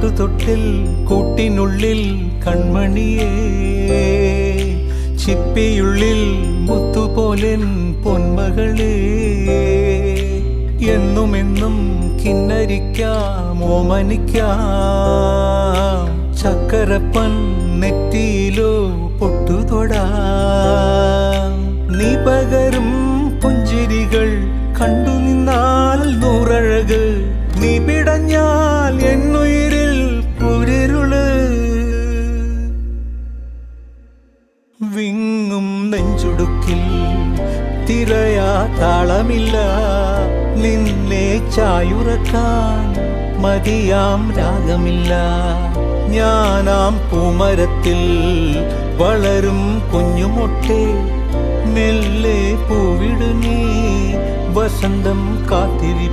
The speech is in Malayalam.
പാട്ടുതൊട്ടിൽ കൂട്ടിനുള്ളിൽ കൺമണിയേ, ചിപ്പിയുള്ളിൽ മുത്തുപോലെൻ പൊന്മകളേ, എന്നുമെന്നും കിന്നരിക്കാം ഓമനിക്കാം, ചക്കരപ്പൻ നെറ്റിയിലോ പൊട്ടുതൊടാം. നീ പകരും പുഞ്ചിരികൾ കണ്ടു നിന്നാൽ നൂറഴക്, നീ പിടഞ്ഞാൽ എന്നുയിരിൽ കുരിരുള്. വിങ്ങും നെഞ്ചുടുക്കിൽ തിരയാ താളമില്ല, നിന്നെ ചായുറക്കാൻ മതിയാം രാഗമില്ല. ഞാനാം പൂമരത്തിൽ വളരും കുഞ്ഞുമൊട്ടെ, മെല്ലെ പൂവിടു നീ വസന്തം കാത്തിരി.